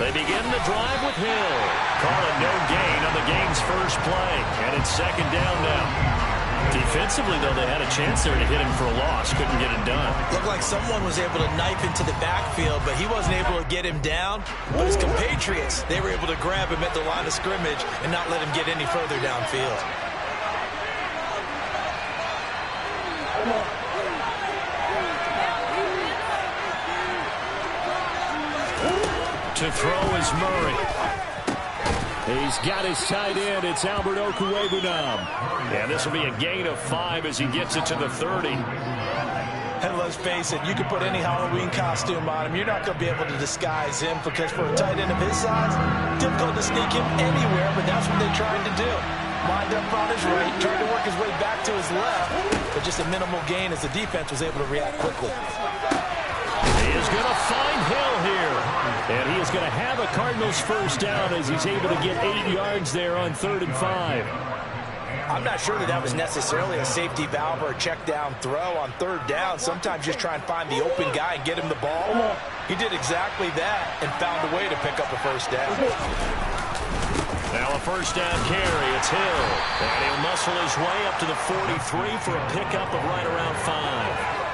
They begin the drive with Hill. Calling no gain on the game's first play. And it's second down now. Defensively, though, they had a chance there to hit him for a loss. Couldn't get it done. Looked like someone was able to knife into the backfield, but he wasn't able to get him down. But his compatriots, they were able to grab him at the line of scrimmage and not let him get any further downfield. To throw is Murray. He's got his tight end. It's Albert Okwuegbunam. And this will be a gain of 5 as he gets it to the 30. And let's face it, you can put any Halloween costume on him. You're not going to be able to disguise him because for a tight end of his size, difficult to sneak him anywhere, but that's what they're trying to do. Lined up on his right, trying to work his way back to his left, but just a minimal gain as the defense was able to react quickly. He is going to find Hill here. And he is going to have a Cardinals first down as he's able to get 8 yards there on 3rd and 5. I'm not sure that was necessarily a safety valve or a check down throw on 3rd down. Sometimes just try and find the open guy and get him the ball. He did exactly that and found a way to pick up a first down. Now a first down carry. It's Hill. And he'll muscle his way up to the 43 for a pickup of right around 5.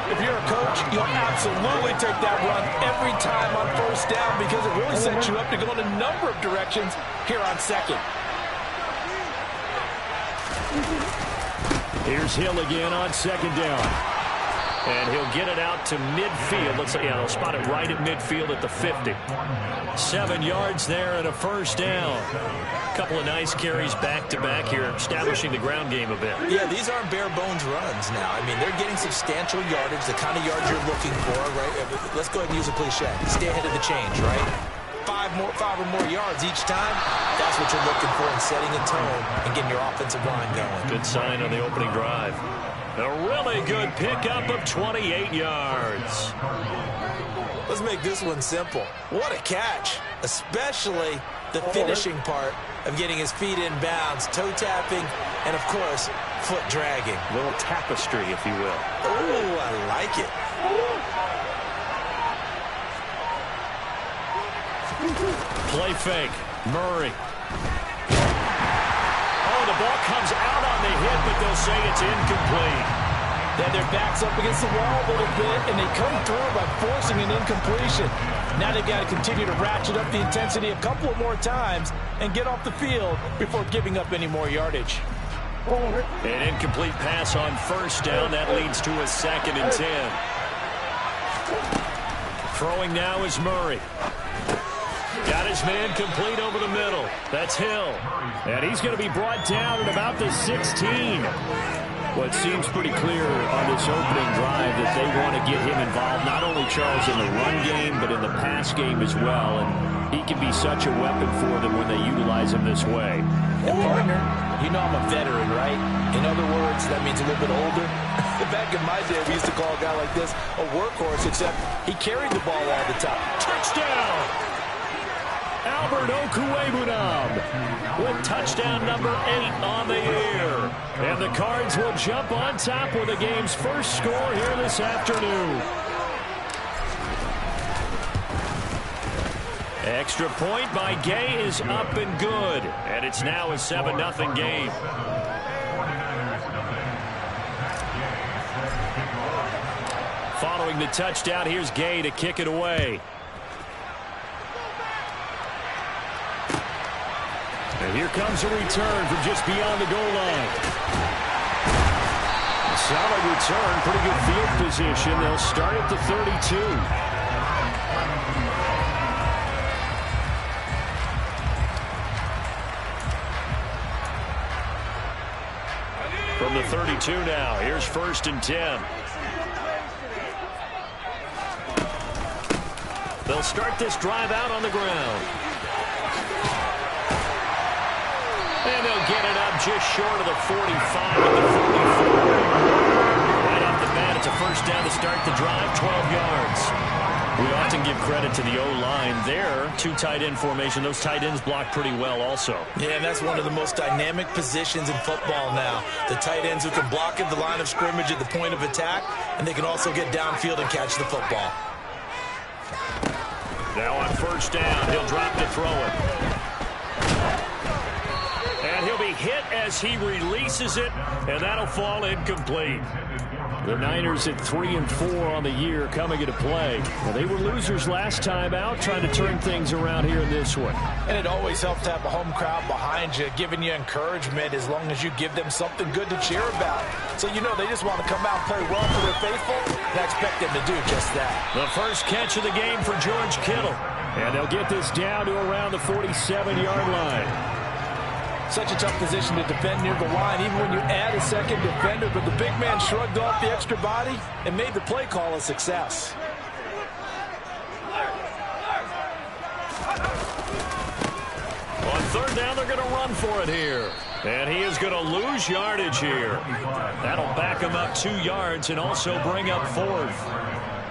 If you're a coach, you'll absolutely take that run every time on first down because it really sets you up to go in a number of directions here on 2nd. Here's Hill again on 2nd down. And he'll get it out to midfield. Let's say, they'll spot it right at midfield at the 50. 7 yards there and a first down. A couple of nice carries back-to-back here, establishing the ground game a bit. Yeah, these aren't bare-bones runs now. I mean, they're getting substantial yardage, the kind of yards you're looking for, right? Let's go ahead and use a cliche. Stay ahead of the change, right? 5 or more yards each time. That's what you're looking for in setting a tone and getting your offensive line going. Good sign on the opening drive. A really good pickup of 28 yards. Let's make this one simple. What a catch, especially the finishing part of getting his feet in bounds, toe tapping, and, of course, foot dragging. A little tapestry, if you will. Oh, I like it. Play fake. Murray. Oh, the ball comes out on the hit, but they'll say it's incomplete. Then their back's up against the wall a little bit, and they come through by forcing an incompletion. Now they've got to continue to ratchet up the intensity a couple of more times and get off the field before giving up any more yardage. An incomplete pass on first down. That leads to a 2nd and 10. Throwing now is Murray. Got his man complete over the middle. That's Hill. And he's going to be brought down at about the 16. Well, it seems pretty clear on this opening drive that they want to get him involved, not only, Charles, in the run game, but in the pass game as well. And he can be such a weapon for them when they utilize him this way. And partner, you know I'm a veteran, right? In other words, that means a little bit older. Back in my day, we used to call a guy like this a workhorse, except he carried the ball all the time. Touchdown! Albert Okwuegbunam with touchdown number 8 on the year. And the Cards will jump on top with the game's first score here this afternoon. Extra point by Gay is up and good. And it's now a 7-0 game. Following the touchdown, here's Gay to kick it away. And here comes a return from just beyond the goal line. Solid return, pretty good field position. They'll start at the 32. From the 32 now, here's 1st and 10. They'll start this drive out on the ground. And they'll get it up just short of the 45 at the 44. Right off the bat, it's a first down to start the drive, 12 yards. We often give credit to the O-line there. 2 tight end formation. Those tight ends block pretty well also. Yeah, and that's one of the most dynamic positions in football now. The tight ends who can block at the line of scrimmage at the point of attack, and they can also get downfield and catch the football. Now on first down. He'll drop to throw it. And he'll be hit as he releases it, and that'll fall incomplete. The Niners at 3-4 on the year coming into play. Well, they were losers last time out, trying to turn things around here in this one. And it always helps to have a home crowd behind you, giving you encouragement as long as you give them something good to cheer about. So, you know, they just want to come out and play well for their faithful, and I expect them to do just that. The first catch of the game for George Kittle. And they'll get this down to around the 47-yard line. Such a tough position to defend near the line, even when you add a second defender, but the big man shrugged off the extra body and made the play call a success. On third down, they're going to run for it here. And he is going to lose yardage here. That'll back him up 2 yards and also bring up fourth.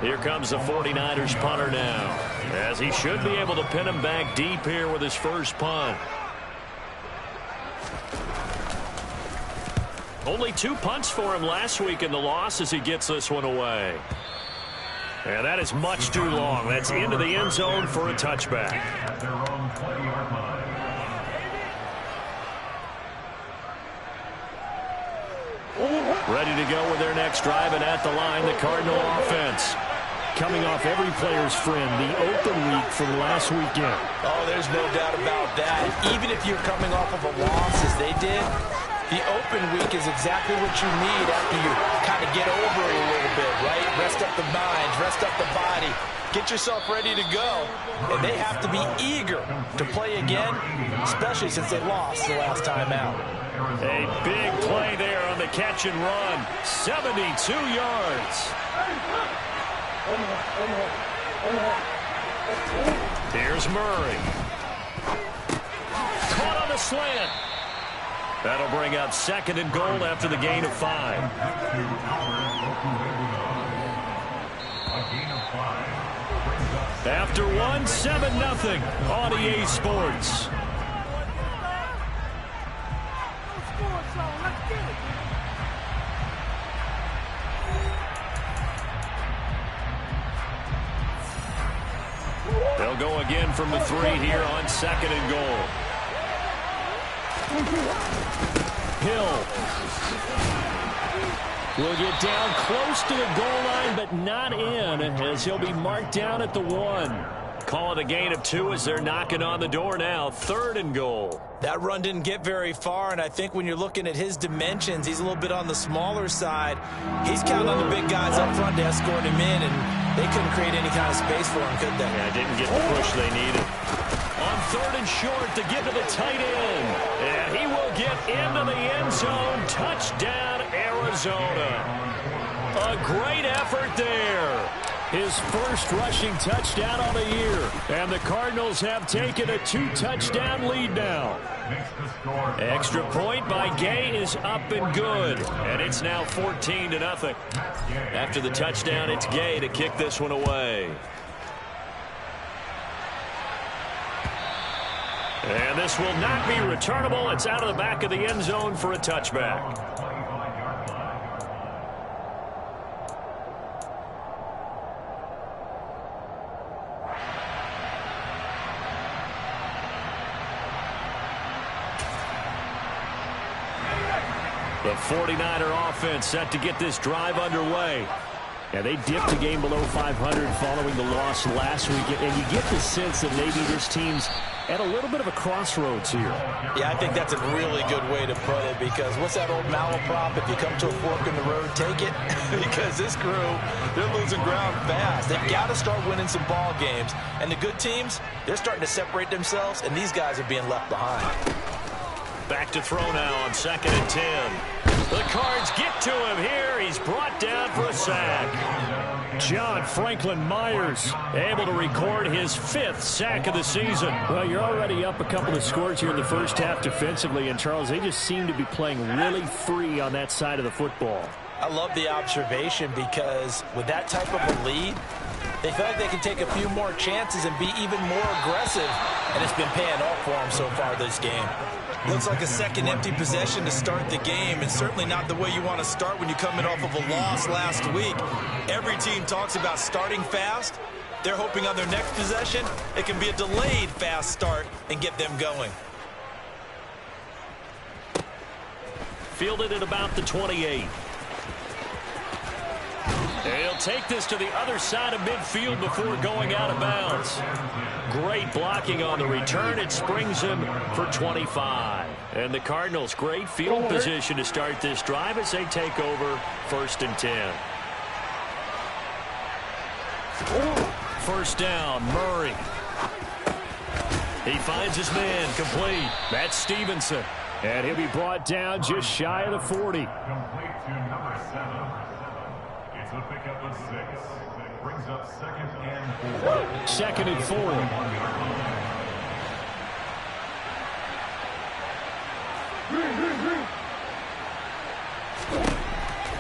Here comes the 49ers punter now, as he should be able to pin him back deep here with his first punt. Only 2 punts for him last week in the loss as he gets this one away. And that is much too long. That's into the end zone for a touchback. Ready to go with their next drive, and at the line, the Cardinal offense. Coming off every player's friend, the open week from last weekend. Oh, there's no doubt about that. Even if you're coming off of a loss as they did, the open week is exactly what you need after you kind of get over it a little bit, right? Rest up the mind, rest up the body, get yourself ready to go. And they have to be eager to play again, especially since they lost the last time out. A big play there on the catch and run. 72 yards. Here's Murray. Caught on the slant. That'll bring up 2nd and goal after the gain of 5. After 1, 7-0 on EA Sports. They'll go again from the 3 here on 2nd and goal. Hill will get down close to the goal line, but not in, as he'll be marked down at the 1. Call it a gain of 2 as they're knocking on the door now. 3rd and goal. That run didn't get very far, and I think when you're looking at his dimensions, he's a little bit on the smaller side. He's counting on the big guys up front to escort him in, and they couldn't create any kind of space for him, could they? Yeah, didn't get the push they needed. On 3rd and short to get to the tight end. And he will get into the end zone. Touchdown, Arizona. A great effort there. His first rushing touchdown on the year. And the Cardinals have taken a 2-touchdown lead now. Extra point by Gay is up and good. And it's now 14-0. After the touchdown, it's Gay to kick this one away. And this will not be returnable. It's out of the back of the end zone for a touchback. The 49er offense set to get this drive underway. And they dipped the game below 500 following the loss last week. And you get the sense that maybe this team's at a little bit of a crossroads here. Yeah, I think that's a really good way to put it, because what's that old malaprop? If you come to a fork in the road, take it. Because this crew, they're losing ground fast. They've got to start winning some ball games. And the good teams, they're starting to separate themselves, and these guys are being left behind. Back to throw now on 2nd and 10. The Cards get to him here. He's brought down for a sack. John Franklin Myers able to record his 5th sack of the season. Well, you're already up a couple of scores here in the first half defensively, and Charles, they just seem to be playing really free on that side of the football. I love the observation, because with that type of a lead, they feel like they can take a few more chances and be even more aggressive, and it's been paying off for them so far this game. Looks like a second empty possession to start the game, and certainly not the way you want to start when you're coming off of a loss last week. Every team talks about starting fast, They're hoping on their next possession, it can be a delayed fast start and get them going. Fielded at about the 28. He'll take this to the other side of midfield before going out of bounds. Great blocking on the return. It springs him for 25. And the Cardinals, great field position to start this drive as they take over 1st and 10. First down, Murray. He finds his man, complete. That's Stevenson. And he'll be brought down just shy of the 40. Complete to number 7. It's a pickup of 6. Brings up 2nd and 4. 2nd and 4.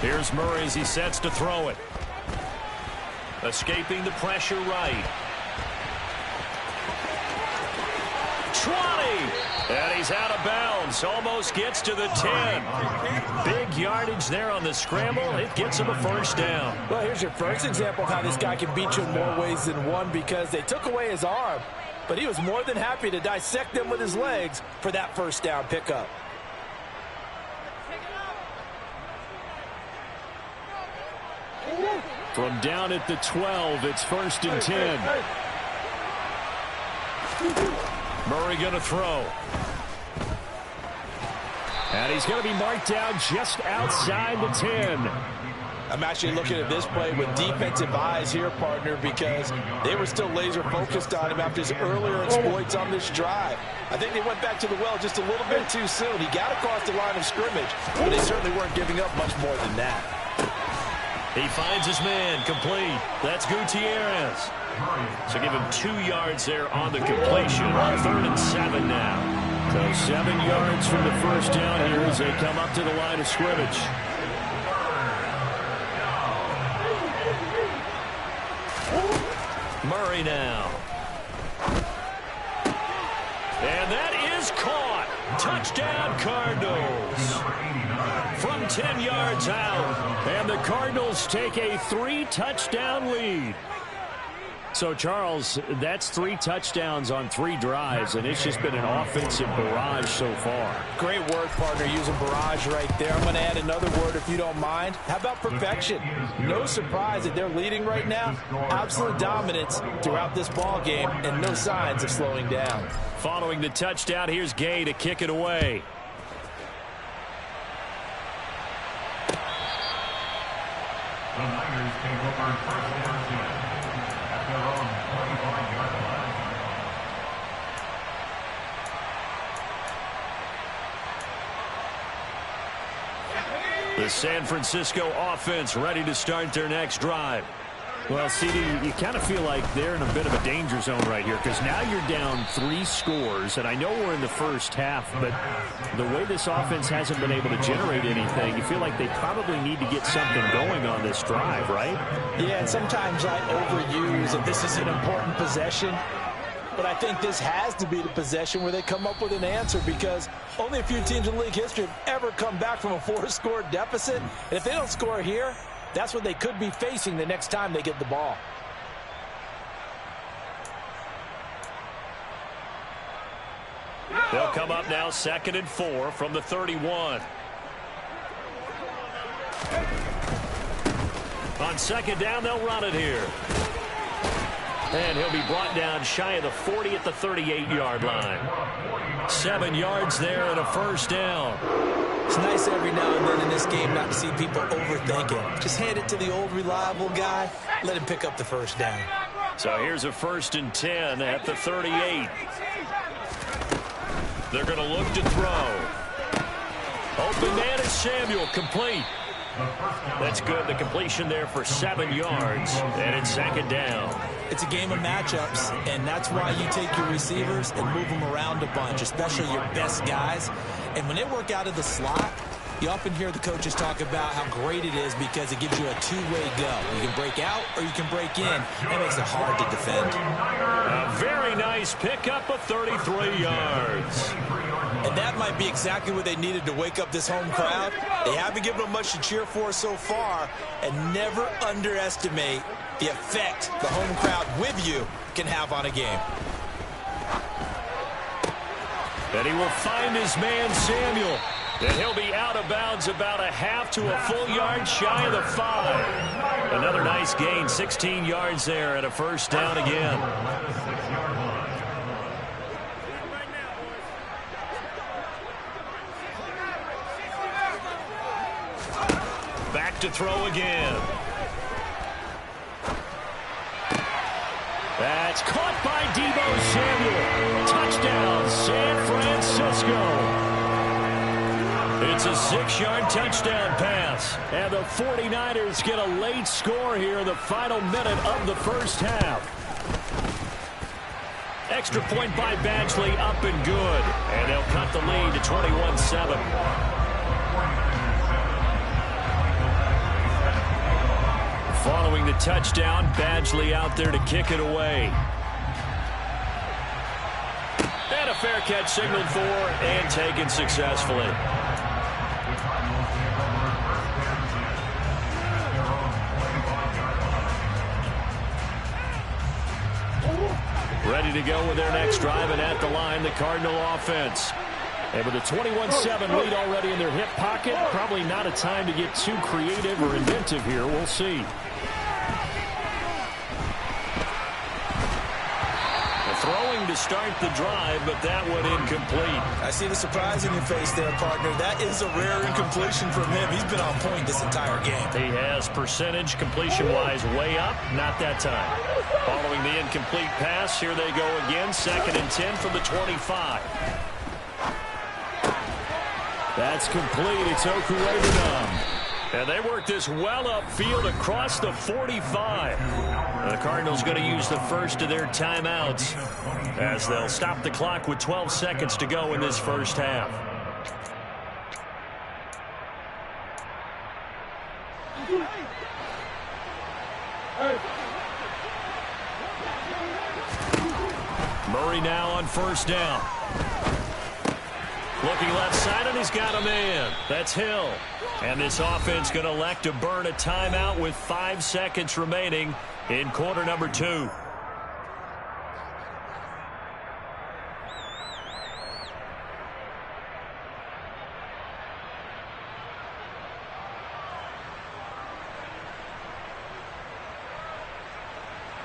Here's Murray as he sets to throw it. Escaping the pressure right. 20. And he's out of bounds. Almost gets to the 10. Big yardage there on the scramble. It gets him a first down. Well, here's your first example of how this guy can beat you in more ways than one, because they took away his arm, but he was more than happy to dissect them with his legs for that first down pickup. From down at the 12, it's 1st and 10. Murray going to throw. And he's going to be marked down just outside the 10. I'm actually looking at this play with defensive eyes here, partner, because they were still laser focused on him after his earlier exploits on this drive. I think they went back to the well just a little bit too soon. He got across the line of scrimmage, but they certainly weren't giving up much more than that. He finds his man, complete. That's Gutierrez. So give him 2 yards there on the completion. 3rd and 7 now. So 7 yards from the first down here as they come up to the line of scrimmage. Murray now. And that is caught. Touchdown, Cardinals. From 10 yards out. And the Cardinals take a 3-touchdown lead. So, Charles, that's 3 touchdowns on 3 drives, and it's just been an offensive barrage so far. Great word, partner, using barrage right there. I'm going to add another word if you don't mind. How about perfection? No surprise that they're leading right now. Absolute dominance throughout this ball game, and no signs of slowing down. Following the touchdown, here's Gay to kick it away. The Niners take over 1st and 10 at their own 25-yard line. The San Francisco offense ready to start their next drive. Well, CD, you kind of feel like they're in a bit of a danger zone right here, because now you're down 3 scores, and I know we're in the first half, but the way this offense hasn't been able to generate anything, you feel like they probably need to get something going on this drive, right? Yeah, and sometimes I overuse that this is an important possession, but I think this has to be the possession where they come up with an answer, because only a few teams in league history have ever come back from a 4-score deficit, and if they don't score here, that's what they could be facing the next time they get the ball. They'll come up now 2nd and 4 from the 31. On 2nd down, they'll run it here. And he'll be brought down shy of the 40 at the 38-yard line. 7 yards there and a first down. It's nice every now and then in this game not to see people overthink it. Just hand it to the old reliable guy. Let him pick up the first down. So here's a 1st and 10 at the 38. They're going to look to throw. Open man is Samuel, complete. That's good. The completion there for 7 yards, and it's 2nd down. It's a game of matchups, and that's why you take your receivers and move them around a bunch, especially your best guys. And when they work out of the slot, you often hear the coaches talk about how great it is because it gives you a two-way go. You can break out or you can break in. That makes it hard to defend. A very nice pickup of 33 yards. And that might be exactly what they needed to wake up this home crowd. They haven't given them much to cheer for so far, and never underestimate the effect the home crowd with you can have on a game. And he will find his man, Samuel. And he'll be out of bounds about a half to a full yard shy of the 5. Another nice gain, 16 yards there and a first down again. Back to throw again. That's caught by Deebo Samuel. Touchdown, San Francisco. It's a 6-yard touchdown pass. And the 49ers get a late score here in the final minute of the first half. Extra point by Badgley, up and good. And they'll cut the lead to 21-7. Following the touchdown, Badgley out there to kick it away. And a fair catch signaled for and taken successfully. Ready to go with their next drive, and at the line, the Cardinal offense. And with a 21-7 lead already in their hip pocket, probably not a time to get too creative or inventive here. We'll see. Throwing to start the drive, but that one incomplete. I see the surprise in your face there, partner. That is a rare incompletion from him. He's been on point this entire game. He has percentage completion-wise way up, not that time. Following the incomplete pass, here they go again. 2nd and 10 from the 25. That's complete. It's Okurebunom. And they work this well upfield across the 45. The Cardinals going to use the first of their timeouts as they'll stop the clock with 12 seconds to go in this first half. Murray now on first down. Looking left side, and he's got a man. That's Hill. And this offense going to elect to burn a timeout with 5 seconds remaining in quarter number 2.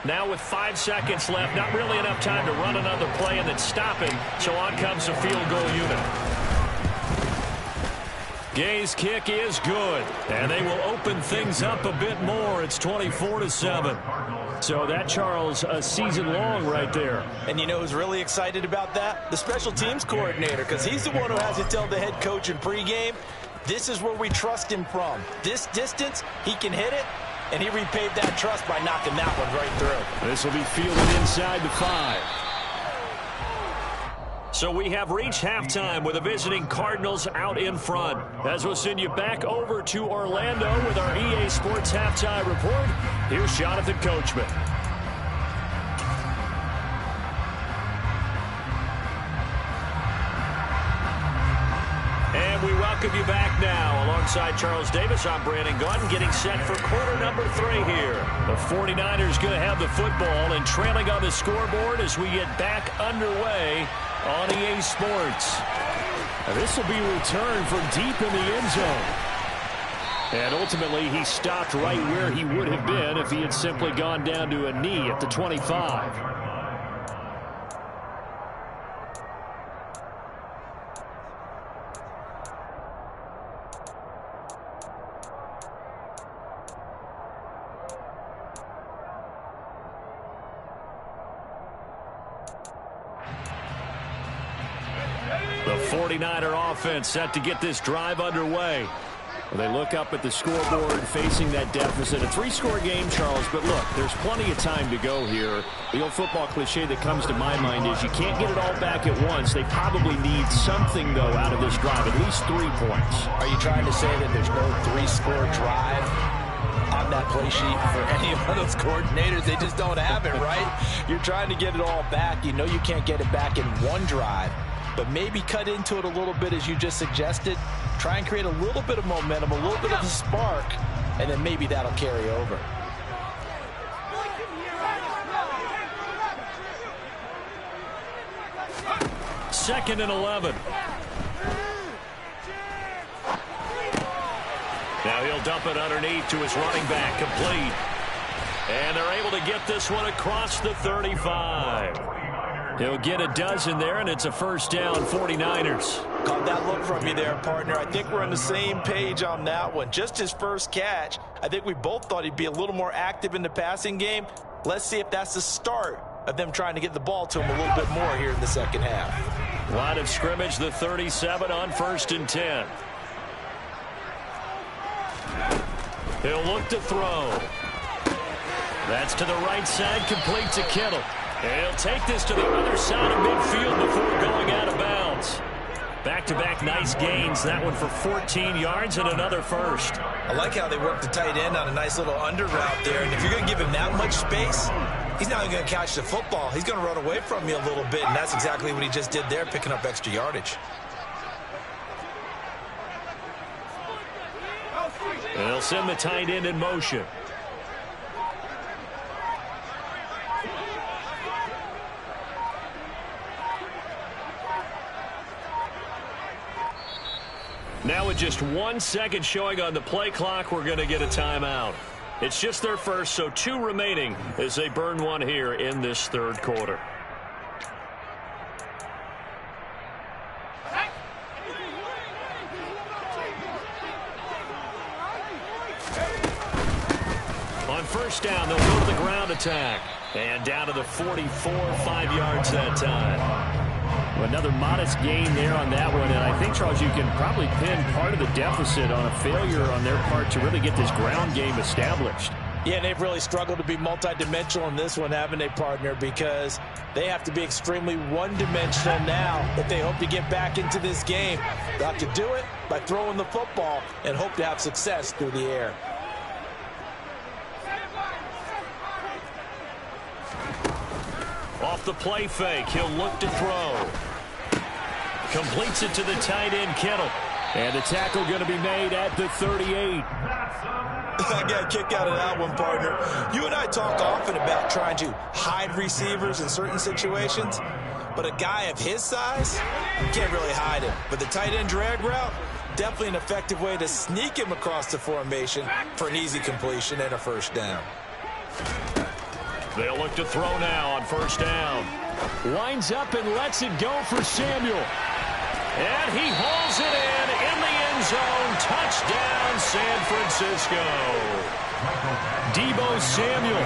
Now with 5 seconds left, not really enough time to run another play and then stop it. So on comes the field goal unit. Gay's kick is good, and they will open things up a bit more. It's 24-7. So that, Charles, a season long right there. And you know who's really excited about that? The special teams coordinator, because he's the one who has to tell the head coach in pregame, this is where we trust him from. This distance, he can hit it, and he repaid that trust by knocking that one right through. This will be fielded inside the 5. So we have reached halftime with the visiting Cardinals out in front. As we'll send you back over to Orlando with our EA Sports Halftime Report, here's Jonathan Coachman. And we welcome you back now. Alongside Charles Davis, I'm Brandon Gaudin, getting set for quarter number 3 here. The 49ers going to have the football and trailing on the scoreboard as we get back underway on EA Sports. Now this will be returned from deep in the end zone. And ultimately, he stopped right where he would have been if he had simply gone down to a knee at the 25. The 49er offense set to get this drive underway. They look up at the scoreboard facing that deficit. A 3-score game, Charles, but look, there's plenty of time to go here. The old football cliche that comes to my mind is you can't get it all back at once. They probably need something, though, out of this drive, at least 3 points. Are you trying to say that there's no 3-score drive on that play sheet for any of those coordinators? They just don't have it, right? You're trying to get it all back. You know you can't get it back in one drive, but maybe cut into it a little bit as you just suggested. Try and create a little bit of momentum, a little bit of a spark, and then maybe that'll carry over. 2nd and 11. Now he'll dump it underneath to his running back, complete. And they're able to get this one across the 35. He'll get a dozen there, and it's a first down, 49ers. Caught that look from you there, partner. I think we're on the same page on that one. Just his first catch. I think we both thought he'd be a little more active in the passing game. Let's see if that's the start of them trying to get the ball to him a little bit more here in the second half. Line of scrimmage, the 37 on 1st and 10. He'll look to throw. That's to the right side, complete to Kittle. And he'll take this to the other side of midfield before going out of bounds. Back-to-back nice gains. That one for 14 yards and another first. I like how they work the tight end on a nice little under route there. And if you're going to give him that much space, he's not going to catch the football. He's going to run away from you a little bit, and that's exactly what he just did there, picking up extra yardage. And they'll send the tight end in motion. Now with just 1 second showing on the play clock, we're going to get a timeout. It's just their first, so 2 remaining as they burn one here in this third quarter. On first down, they'll go to the ground attack. And down to the 44, 5 yards that time. Another modest gain there on that one, and I think, Charles, you can probably pin part of the deficit on a failure on their part to really get this ground game established. Yeah, and they've really struggled to be multidimensional in this one, haven't they, partner? Because they have to be extremely one-dimensional now if they hope to get back into this game. They'll have to do it by throwing the football and hope to have success through the air. Off the play fake, he'll look to throw. Completes it to the tight end, Kittle. And the tackle going to be made at the 38. I got a kick out of that one, partner. You and I talk often about trying to hide receivers in certain situations, but a guy of his size, you can't really hide him. But the tight end drag route, definitely an effective way to sneak him across the formation for an easy completion and a first down. They'll look to throw now on first down. Winds up and lets it go for Samuel. And he hauls it in the end zone. Touchdown, San Francisco. Deebo Samuel,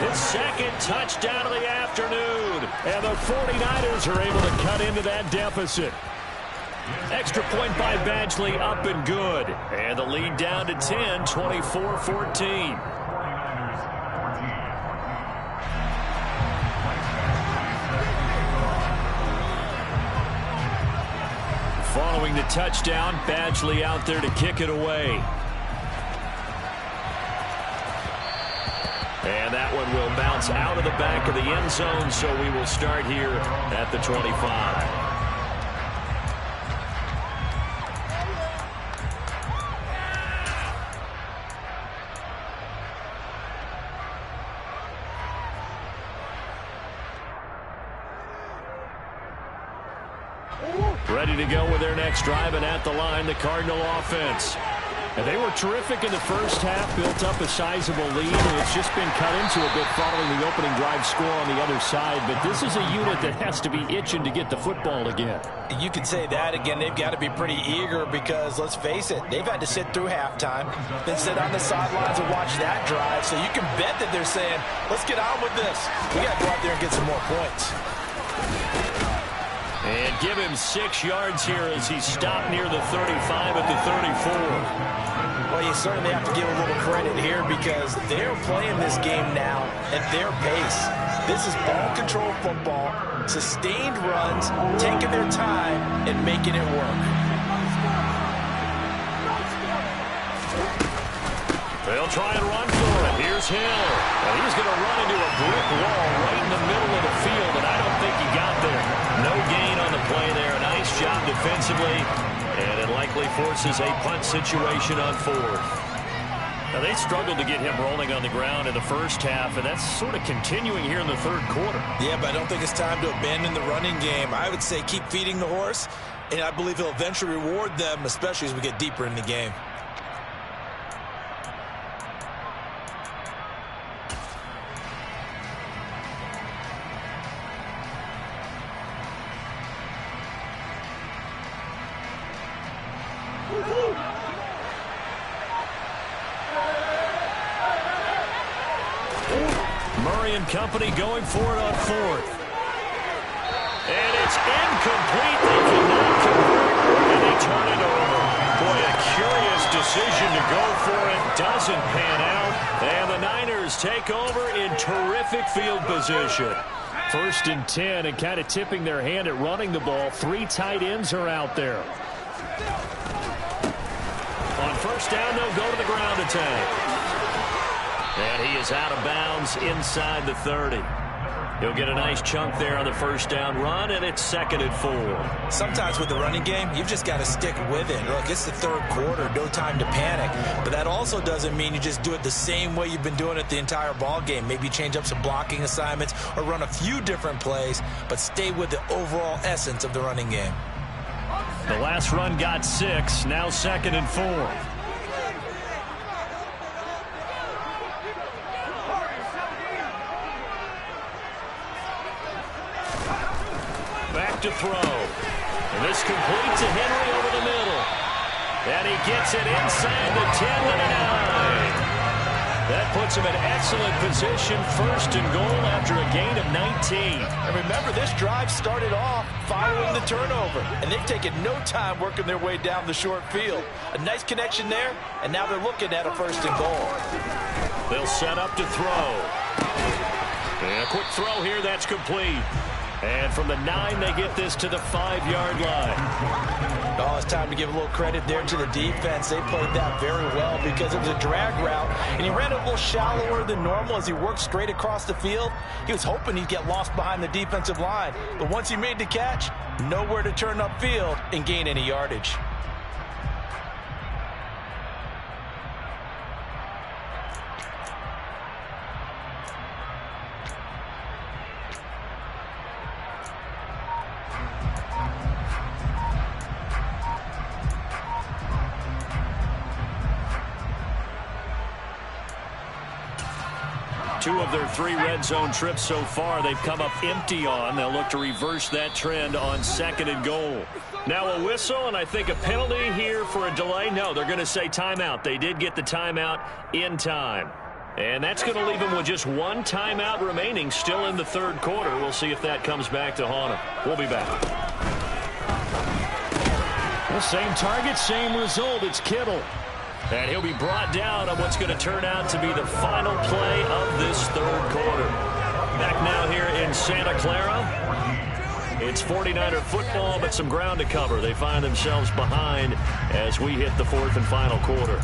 his second touchdown of the afternoon. And the 49ers are able to cut into that deficit. Extra point by Badgley, up and good. And the lead down to 10, 24-14. Following the touchdown, Badgley out there to kick it away. And that one will bounce out of the back of the end zone, so we will start here at the 25. Ready to go with their next drive, and at the line, the Cardinal offense. And they were terrific in the first half, built up a sizable lead, and it's just been cut into a bit following the opening drive score on the other side. But this is a unit that has to be itching to get the football again. You could say that again. They've got to be pretty eager because, let's face it, they've had to sit through halftime, then sit on the sidelines and watch that drive. So you can bet that they're saying, let's get on with this. We got to go out there and get some more points. And give him 6 yards here as he stopped near the 35 at the 34. Well, you certainly have to give a little credit here because they're playing this game now at their pace. This is ball control football, sustained runs, taking their time and making it work. They'll try and run for it. Here's Hill. And he's going to run into a brick wall right in the middle of the field, and I don't think he got there. No gain on the play there. A nice job defensively, and it likely forces a punt situation on fourth. Now, they struggled to get him rolling on the ground in the first half, and that's sort of continuing here in the third quarter. Yeah, but I don't think it's time to abandon the running game. I would say keep feeding the horse, and I believe he'll eventually reward them, especially as we get deeper in the game. Company going for it on fourth. And it's incomplete. They cannot convert, and they turn it over. Boy, a curious decision to go for it. Doesn't pan out. And the Niners take over in terrific field position. 1st and 10, and kind of tipping their hand at running the ball. 3 tight ends are out there. On 1st down, they'll go to the ground attack. And he is out of bounds inside the 30. He'll get a nice chunk there on the 1st down run, and it's 2nd and 4. Sometimes with the running game, you've just got to stick with it. Look, it's the 3rd quarter, no time to panic. But that also doesn't mean you just do it the same way you've been doing it the entire ball game. Maybe change up some blocking assignments or run a few different plays, but stay with the overall essence of the running game. The last run got 6, now 2nd and 4. To throw. And this completes to Henry over the middle. And he gets it inside the 10 and a 9. That puts him in excellent position, 1st and goal after a gain of 19. And remember, this drive started off following the turnover, and they've taken no time working their way down the short field. A nice connection there, and now they're looking at a 1st and goal. They'll set up to throw. And a quick throw here, that's complete. And from the 9, they get this to the 5-yard line. Oh, it's time to give a little credit there to the defense. They played that very well because it was a drag route, and he ran it a little shallower than normal as he worked straight across the field. He was hoping he'd get lost behind the defensive line, but once he made the catch, nowhere to turn upfield and gain any yardage. Two of their 3 red zone trips so far, they've come up empty on. They'll look to reverse that trend on 2nd and goal. Now a whistle, and I think a penalty here for a delay. No, they're going to say timeout. They did get the timeout in time. And that's going to leave them with just 1 timeout remaining, still in the 3rd quarter. We'll see if that comes back to haunt them. We'll be back. The same target, same result. It's Kittle. And he'll be brought down on what's going to turn out to be the final play of this 3rd quarter. Back now here in Santa Clara. It's 49er football, but some ground to cover. They find themselves behind as we hit the 4th and final quarter.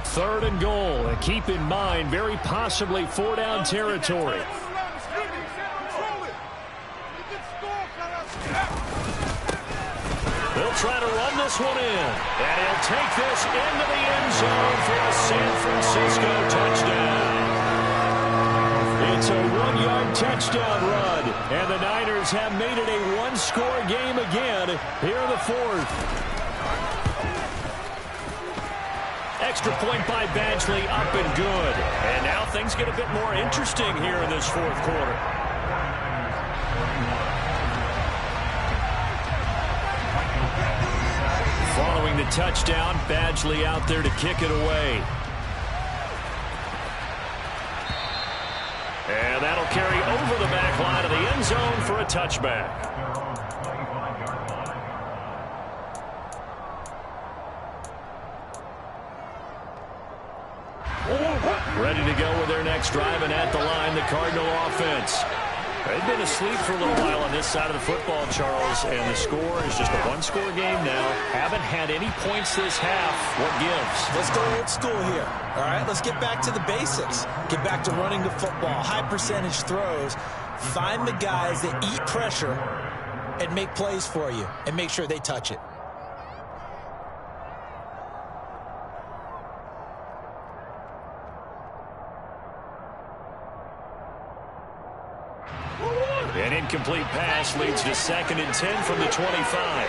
Third and goal. And keep in mind, very possibly 4-down territory. They'll try to run this one in. And he'll take this into the end zone for a San Francisco touchdown. It's a 1-yard touchdown run. And the Niners have made it a 1-score game again here in the 4th. Extra point by Badgley, up and good. And now things get a bit more interesting here in this 4th quarter. Following the touchdown, Badgley out there to kick it away. And that'll carry over the back line of the end zone for a touchback. Ready to go with their next drive, and at the line, the Cardinal offense. They've been asleep for a little while on this side of the football, Charles, and the score is just a 1-score game now. Haven't had any points this half. What gives? Let's go old school here. All right, let's get back to the basics. Get back to running the football, high percentage throws, Find the guys that eat pressure and make plays for you and make sure they touch it. An incomplete pass leads to 2nd and 10 from the 25.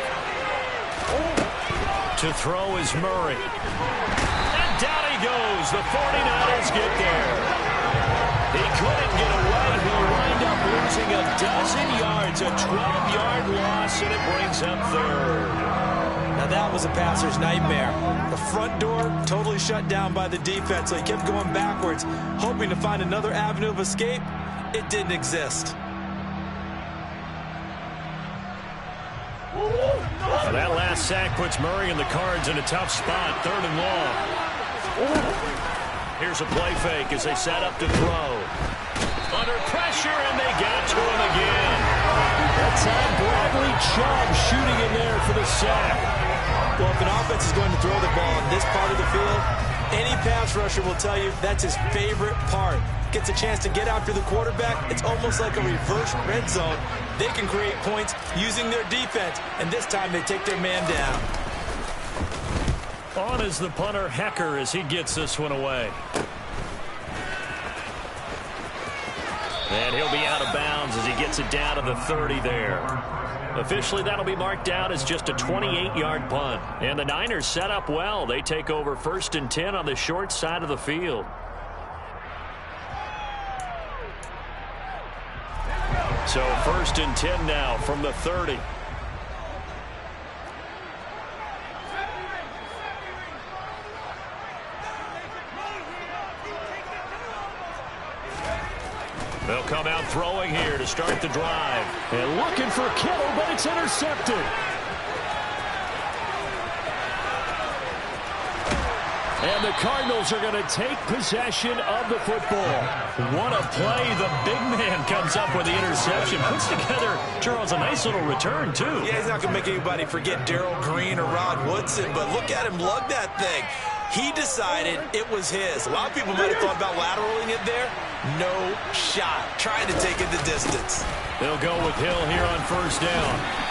To throw is Murray. And down he goes. The 49ers get there. He couldn't get away. He wind up losing a dozen yards, a 12-yard loss, and it brings up 3rd. Now that was a passer's nightmare. The front door totally shut down by the defense, so he kept going backwards, hoping to find another avenue of escape. It didn't exist. That last sack puts Murray and the Cards in a tough spot, 3rd and long. Here's a play fake as they set up to throw. Under pressure, and they got to him again. That time, Bradley Chubb shooting in there for the sack. Well, if an offense is going to throw the ball in this part of the field, any pass rusher will tell you that's his favorite part. Gets a chance to get after the quarterback. It's almost like a reverse red zone. They can create points using their defense, and this time they take their man down. On is the punter, Hecker, as he gets this one away. And he'll be out of bounds as he gets it down to the 30 there. Officially, that'll be marked out as just a 28-yard punt. And the Niners set up well. They take over 1st and 10 on the short side of the field. So 1st and 10 now from the 30. They'll come out throwing here to start the drive. And looking for Kittle, but it's intercepted. And the Cardinals are going to take possession of the football. What a play. The big man comes up with the interception. Puts together, Charles, a nice little return, too. Yeah, he's not going to make anybody forget Darrell Green or Rod Woodson, but look at him lug that thing. He decided it was his. A lot of people might have thought about lateraling it there. No shot. Trying to take it the distance. They'll go with Hill here on 1st down.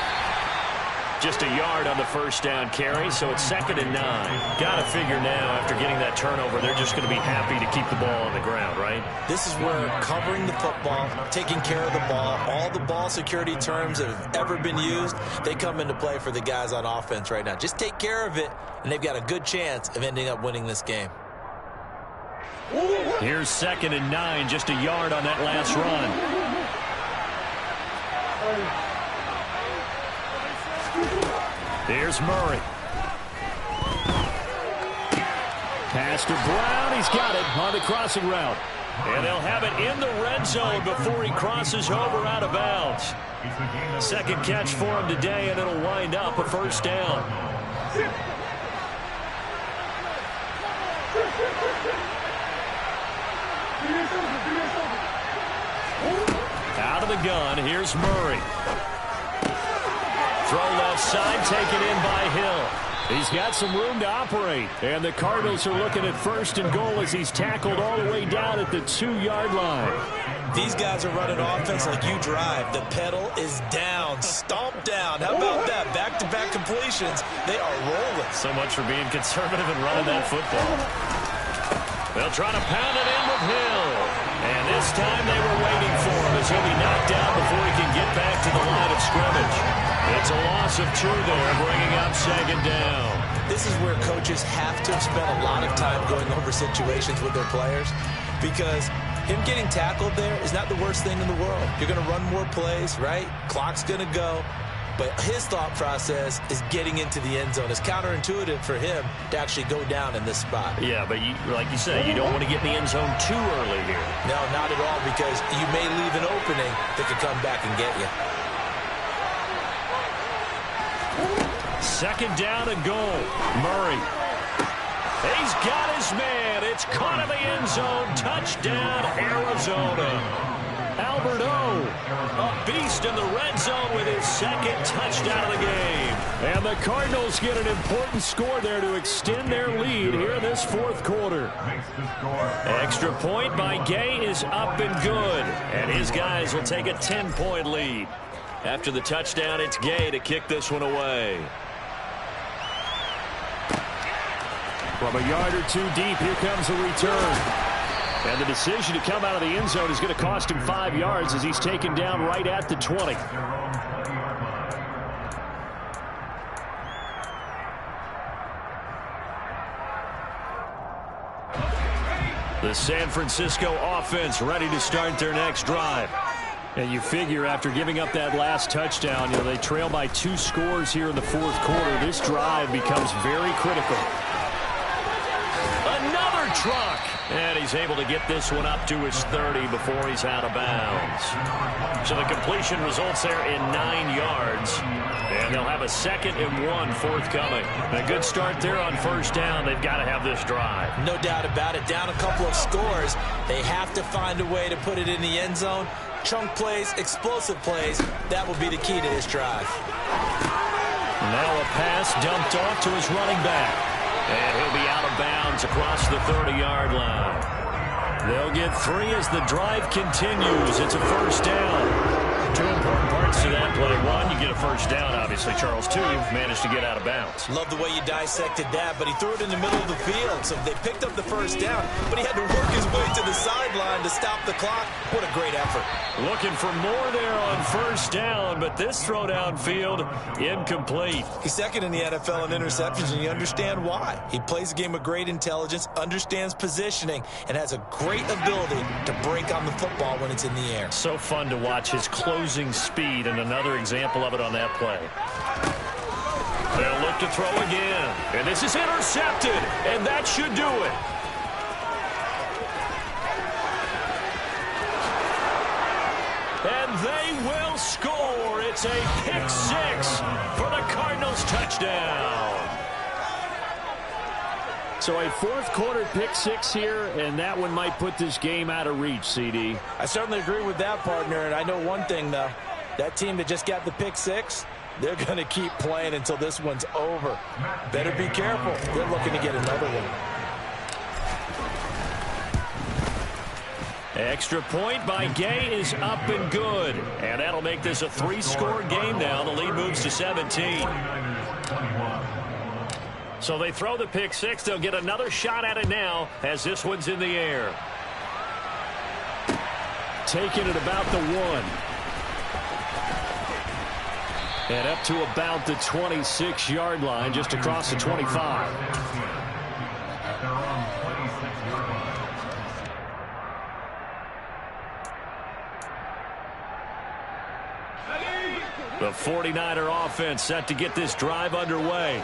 Just a yard on the 1st down carry, so it's 2nd and 9. Got to figure now, after getting that turnover, they're just going to be happy to keep the ball on the ground, right? This is where covering the football, taking care of the ball, all the ball security terms that have ever been used, they come into play for the guys on offense right now. Just take care of it, and they've got a good chance of ending up winning this game. Here's 2nd and 9, just a yard on that last run. There's Murray. Pass to Brown. He's got it on the crossing route. And they'll have it in the red zone before he crosses over out of bounds. 2nd catch for him today, and it'll wind up a 1st down. Out of the gun, here's Murray. Throw left side, taken in by Hill. He's got some room to operate. And the Cardinals are looking at 1st and goal as he's tackled all the way down at the 2-yard line. These guys are running offense like you drive. The pedal is down, stomped down. How about that? Back-to-back completions. They are rolling. So much for being conservative and running that football. They'll try to pound it in with Hill. And this time they were waiting for him as he'll be knocked down before he can get back to the line of scrimmage. It's a loss of 2 there, bringing up 2nd down. This is where coaches have to have spent a lot of time going over situations with their players, because him getting tackled there is not the worst thing in the world. You're going to run more plays, right? Clock's going to go. But his thought process is getting into the end zone. It's counterintuitive for him to actually go down in this spot. Yeah, but like you say, you don't want to get in the end zone too early here. No, not at all, because you may leave an opening that could come back and get you. 2nd down and goal. Murray. He's got his man. It's caught in the end zone. Touchdown, Arizona. Albert O, a beast in the red zone with his second touchdown of the game. And the Cardinals get an important score there to extend their lead here in this fourth quarter. Extra point by Gay is up and good. And his guys will take a 10-point lead. After the touchdown, it's Gay to kick this one away. From a yard or two deep, here comes a return. And the decision to come out of the end zone is going to cost him 5 yards as he's taken down right at the 20. The San Francisco offense ready to start their next drive. And you figure after giving up that last touchdown, they trail by 2 scores here in the fourth quarter. This drive becomes very critical. Another truck. And he's able to get this one up to his 30 before he's out of bounds. So the completion results there in 9 yards. And they'll have a 2nd and 1 forthcoming. A good start there on first down. They've got to have this drive. No doubt about it. Down a couple of scores. They have to find a way to put it in the end zone. Chunk plays, explosive plays. That will be the key to this drive. Now a pass dumped off to his running back. And he'll be out of bounds across the 30-yard line. They'll get 3 as the drive continues. It's a first down. 2 important parts to that play. 1, you get a first down, obviously, Charles. 2, managed to get out of bounds. Love the way you dissected that, but he threw it in the middle of the field. So they picked up the first down, but he had to work his way to the sideline to stop the clock. What a great effort. Looking for more there on first down, but this throw downfield incomplete. He's 2nd in the NFL in interceptions, and you understand why. He plays a game of great intelligence, understands positioning, and has a great ability to break on the football when it's in the air. So fun to watch his closing speed, and another example of it on that play. They'll look to throw again, and this is intercepted, and that should do it. And they will score. It's a pick 6 for the Cardinals touchdown. So a fourth quarter pick 6 here, and that one might put this game out of reach, CD. I certainly agree with that, partner, and I know one thing, though. That team that just got the pick 6, they're going to keep playing until this one's over. Better be careful. They're looking to get another one. Extra point by Gay is up and good. And that'll make this a 3-score game now. The lead moves to 17. So they throw the pick 6. They'll get another shot at it now as this one's in the air. Taking it about the 1. And up to about the 26-yard line, just across the 25. The 49er offense set to get this drive underway.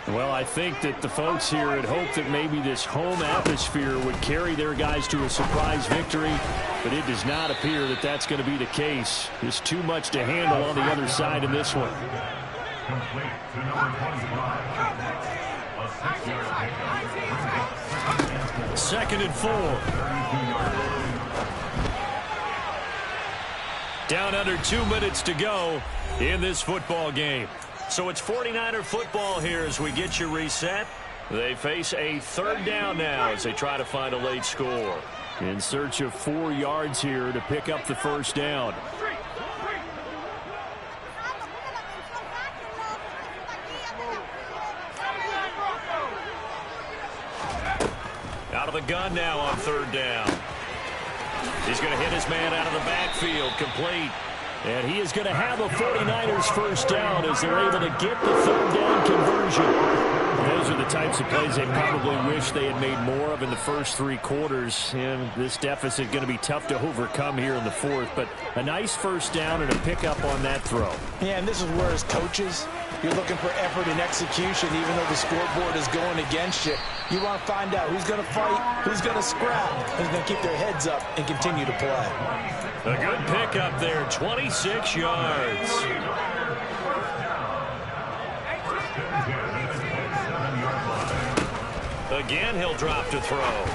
Well, I think that the folks here had hoped that maybe this home atmosphere would carry their guys to a surprise victory, but it does not appear that that's going to be the case. There's too much to handle on the other side in this one. Complete to number 25. A 6-yard pickup. 2nd and 4. Down under 2 minutes to go in this football game. So it's 49er football here as we get you reset. They face a 3rd down now as they try to find a late score. In search of 4 yards here to pick up the first down. Out of the gun now on 3rd down. He's going to hit his man out of the backfield, complete. And he is going to have a 49ers first down as they're able to get the 3rd down conversion. Those are the types of plays they probably wish they had made more of in the first 3 quarters. And this deficit going to be tough to overcome here in the 4th. But a nice first down and a pickup on that throw. Yeah, and this is where as coaches, you're looking for effort and execution even though the scoreboard is going against you. You want to find out who's going to fight, who's going to scrap, who's going to keep their heads up and continue to play. A good pickup there, 26 yards. Again, he'll drop to throw.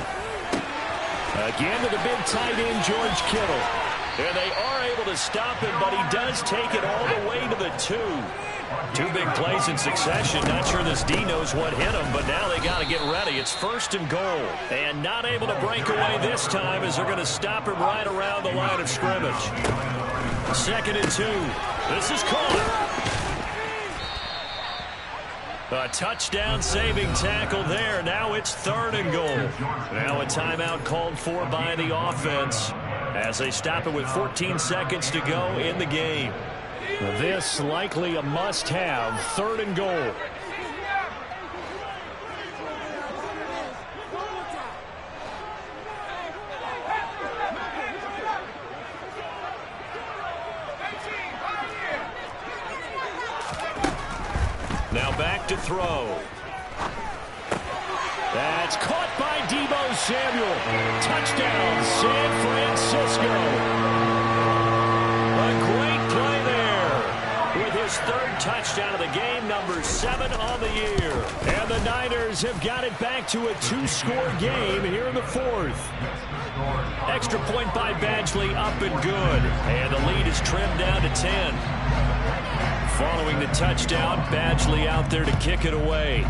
Again to the big tight end, George Kittle. And they are able to stop him, but he does take it all the way to the 2. 2 big plays in succession. Not sure this D knows what hit him, but now they got to get ready. It's 1st and goal. And not able to break away this time as they're going to stop him right around the line of scrimmage. 2nd and 2. This is caught. A touchdown-saving tackle there. Now it's 3rd and goal. Now a timeout called for by the offense as they stop it with 14 seconds to go in the game. This likely a must-have. 3rd and goal. Now back to throw. That's caught by Deebo Samuel. Touchdown, San Francisco. A great play there with his 3rd touchdown of the game, number 7 on the year. And the Niners have got it back to a 2-score game here in the 4th. Extra point by Badgley, up and good. And the lead is trimmed down to 10. Following the touchdown, Badgley out there to kick it away.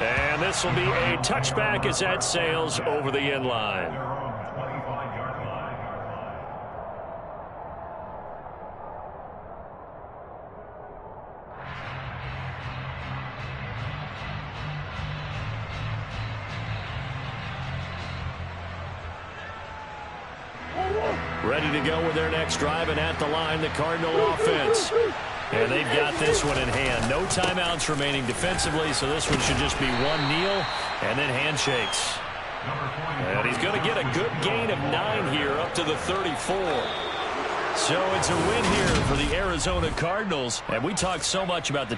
And this will be a touchback as that sails over the end line. Ready to go with their next drive, and at the line, the Cardinal offense. And they've got this one in hand. No timeouts remaining defensively, so this one should just be one kneel and then handshakes. And he's going to get a good gain of 9 here up to the 34. So it's a win here for the Arizona Cardinals. And we talked so much about the